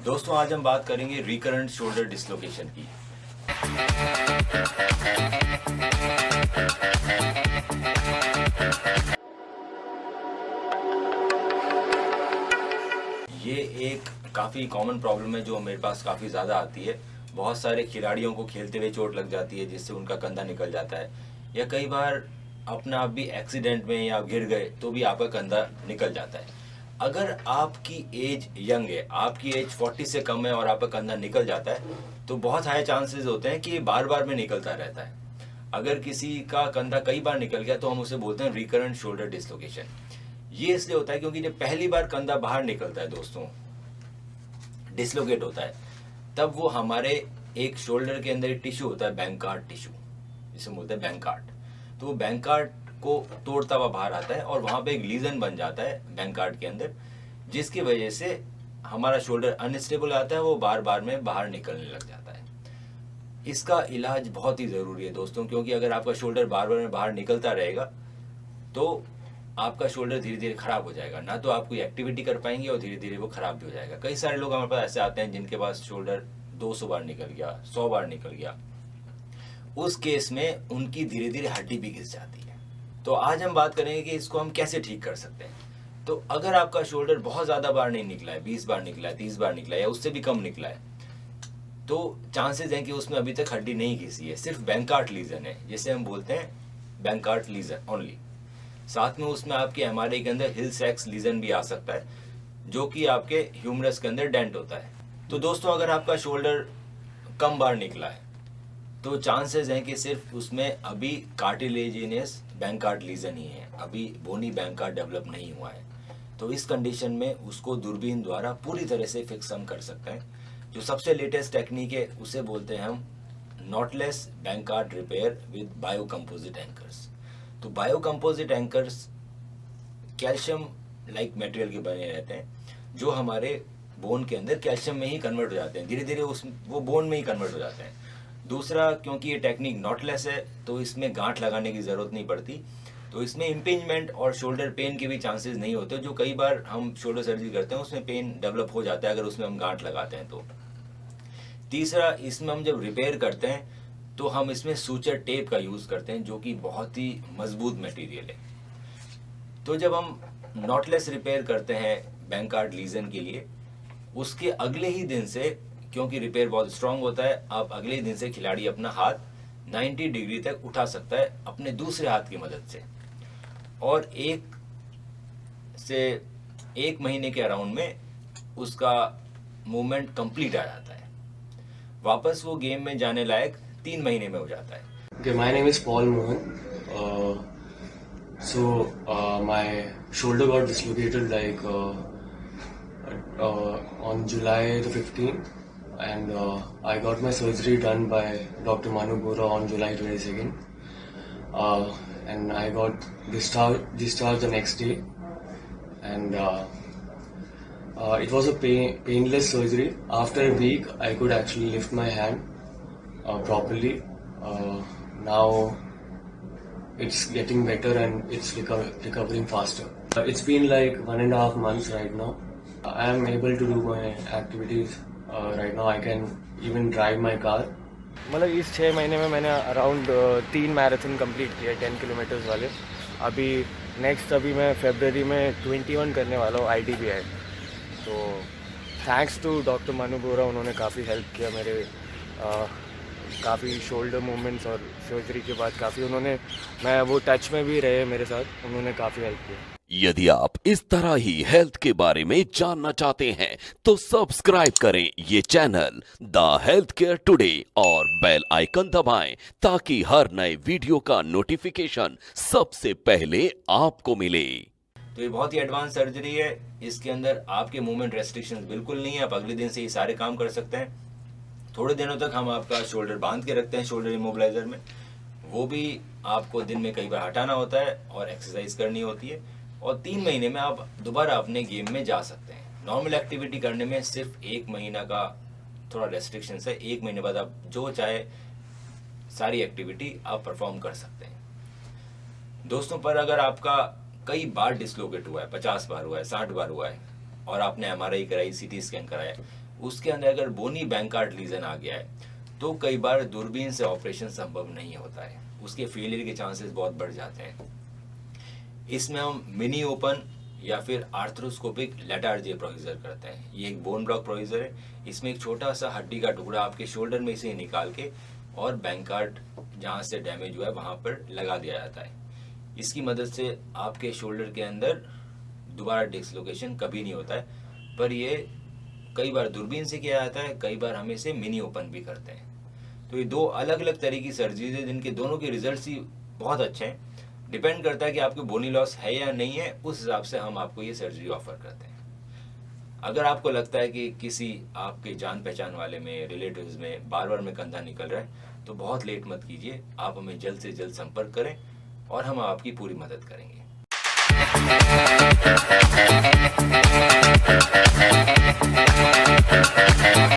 दोस्तों आज हम बात करेंगे रिकरेंट शोल्डर डिसलोकेशन की। ये एक काफ़ी कॉमन प्रॉब्लम है जो मेरे पास काफ़ी ज़्यादा आती है। बहुत सारे खिलाड़ियों को खेलते हुए चोट लग जाती है जिससे उनका कंधा निकल जाता है, या कई बार अपना आप भी एक्सीडेंट में या गिर गए तो भी आपका कंधा निकल जाता है। अगर आपकी एज यंग है, आपकी एज 40 से कम है और आपका कंधा निकल जाता है तो बहुत हाई चांसेस होते हैं कि ये बार बार में निकलता रहता है। अगर किसी का कंधा कई बार निकल गया तो हम उसे बोलते हैं रिकरेंट शोल्डर डिसलोकेशन। ये इसलिए होता है क्योंकि जब पहली बार कंधा बाहर निकलता है दोस्तों, डिसलोकेट होता है, तब वो हमारे एक शोल्डर के अंदर एक टिश्यू होता है, बैंकार्ड टिश्यू, जिसे बोलते हैं बैंकार्ड। तो वो बैंकार्ड को तोड़ता हुआ बाहर आता है और वहां पे एक लीजन बन जाता है बैंकार्ड के अंदर, जिसकी वजह से हमारा शोल्डर अनस्टेबल आता है, वो बार बार में बाहर निकलने लग जाता है। इसका इलाज बहुत ही ज़रूरी है दोस्तों, क्योंकि अगर आपका शोल्डर बार बार में बाहर निकलता रहेगा तो आपका शोल्डर धीरे धीरे खराब हो जाएगा, ना तो आप कोई एक्टिविटी कर पाएंगे और धीरे धीरे वो खराब भी हो जाएगा। कई सारे लोग हमारे पास ऐसे आते हैं जिनके पास शोल्डर 200 बार निकल गया, 100 बार निकल गया। उस केस में उनकी धीरे धीरे हड्डी भी घिस जाती है। तो आज हम बात करेंगे कि इसको हम कैसे ठीक कर सकते हैं। तो अगर आपका शोल्डर बहुत ज़्यादा बार नहीं निकला है, 20 बार निकला है, 30 बार निकला है या उससे भी कम निकला है, तो चांसेस हैं कि उसमें अभी तक हड्डी नहीं घिसी है, सिर्फ बैंकार्ड लीजन है, जिसे हम बोलते हैं बैंकार्ड लीजन ओनली। साथ में उसमें आपके एमआरआई के अंदर हिल सैक्स लीजन भी आ सकता है, जो कि आपके ह्यूमरस के अंदर डेंट होता है। तो दोस्तों अगर आपका शोल्डर कम बार निकला है तो चांसेस हैं कि सिर्फ उसमें अभी कार्टिलेजिनियस बैंकार्ड लीजन ही है, अभी बोनी बैंकार्ड डेवलप नहीं हुआ है। तो इस कंडीशन में उसको दूरबीन द्वारा पूरी तरह से फिक्स हम कर सकते हैं। जो सबसे लेटेस्ट टेक्निक है उसे बोलते हैं हम knotless Bankart repair with bio composite anchors. तो bio composite anchors calcium like material के बने रहते हैं, जो हमारे बोन के अंदर कैल्शियम में ही कन्वर्ट हो जाते हैं, धीरे धीरे वो बोन में ही कन्वर्ट हो जाते हैं। दूसरा, क्योंकि ये टेक्निक नॉटलेस है तो इसमें गांठ लगाने की ज़रूरत नहीं पड़ती, तो इसमें इम्पिंजमेंट और शोल्डर पेन के भी चांसेस नहीं होते, जो कई बार हम शोल्डर सर्जरी करते हैं उसमें पेन डेवलप हो जाता है अगर उसमें हम गांठ लगाते हैं तो। तीसरा, इसमें हम जब रिपेयर करते हैं तो हम इसमें सूचर टेप का यूज़ करते हैं, जो कि बहुत ही मजबूत मटेरियल है। तो जब हम नॉटलेस रिपेयर करते हैं बैंकार्ड लीजन के लिए, उसके अगले ही दिन से, क्योंकि रिपेयर बहुत स्ट्रांग होता है, आप अगले ही दिन से खिलाड़ी अपना हाथ 90 डिग्री तक उठा सकता है अपने दूसरे हाथ की मदद से, और 1 महीने के अराउंड में उसका मूवमेंट कंप्लीट आ जाता है। वापस वो गेम में जाने लायक 3 महीने में हो जाता है। Okay, my name is Paul Mohan. My shoulder got dislocated on July the 15th, and I got my surgery done by Dr. Manu Bora on July 22nd. And I got discharged the next day, and it was a painless surgery. After a week, I could actually lift my hand properly. Now it's getting better and it's recovering faster. It's been like 1.5 months right now. I am able to do my activities right now. I can even drive my car. मतलब इस 6 महीने में मैंने around 3 marathon complete किए 10 kilometres वाले। अभी मैं फरवरी में 21 करने वाला हूँ ITBI। तो थैंक्स टू डॉक्टर मनु बोरा, उन्होंने काफ़ी हेल्प किया मेरे, काफ़ी शोल्डर मूवमेंट्स और सर्जरी के बाद काफ़ी मैं वो टच में भी रहे मेरे साथ, उन्होंने काफ़ी हेल्प किया। यदि आप इस तरह ही हेल्थ के बारे में जानना चाहते हैं तो सब्सक्राइब करें ये channel the health care today और बेल आइकन दबाएं ताकि हर नए वीडियो का नोटिफिकेशन सबसे पहले आपको मिले। तो ये बहुत ही एडवांस सर्जरी है, इसके अंदर आपके मूवमेंट रेस्ट्रिक्शंस बिल्कुल नहीं है, आप अगले दिन से ये सारे काम कर सकते हैं। थोड़े दिनों तक हम आपका शोल्डर बांध के रखते हैं शोल्डर इमोबिलाइजर में, वो भी आपको दिन में कई बार हटाना होता है और एक्सरसाइज करनी होती है, और 3 महीने में आप दोबारा अपने गेम में जा सकते हैं। नॉर्मल एक्टिविटी करने में सिर्फ 1 महीना का थोड़ा रेस्ट्रिक्शन है, 1 महीने बाद आप जो चाहे सारी एक्टिविटी आप परफॉर्म कर सकते हैं दोस्तों। पर अगर आपका कई बार डिसलोकेट हुआ है, 50 बार हुआ है, 60 बार हुआ है, और आपने MRI कराई, CT स्कैन कराया, उसके अंदर अगर बोनी बैंकार्ड लीजन आ गया है तो कई बार दूरबीन से ऑपरेशन संभव नहीं होता है, उसके फेलियर के चांसेस बहुत बढ़ जाते हैं। इसमें हम मिनी ओपन या फिर आर्थ्रोस्कोपिक लेटार्जी प्रोसीजर करते हैं। ये एक बोन ब्लॉक प्रोसीजर है। इसमें एक छोटा सा हड्डी का टुकड़ा आपके शोल्डर में से निकाल के और बैंकार्ड जहाँ से डैमेज हुआ है वहाँ पर लगा दिया जाता है। इसकी मदद से आपके शोल्डर के अंदर दोबारा डिसलोकेशन कभी नहीं होता है, पर ये कई बार दूरबीन से किया जाता है, कई बार हम इसे मिनी ओपन भी करते हैं। तो ये दो अलग अलग तरह की सर्जरीज है जिनके दोनों के रिजल्ट्स ही बहुत अच्छे हैं। डिपेंड करता है कि आपको बोनी लॉस है या नहीं है, उस हिसाब से हम आपको ये सर्जरी ऑफर करते हैं। अगर आपको लगता है कि किसी आपके जान पहचान वाले में, रिलेटिव्स में बार बार में कंधा निकल रहा है तो बहुत लेट मत कीजिए, आप हमें जल्द से जल्द संपर्क करें और हम आपकी पूरी मदद करेंगे।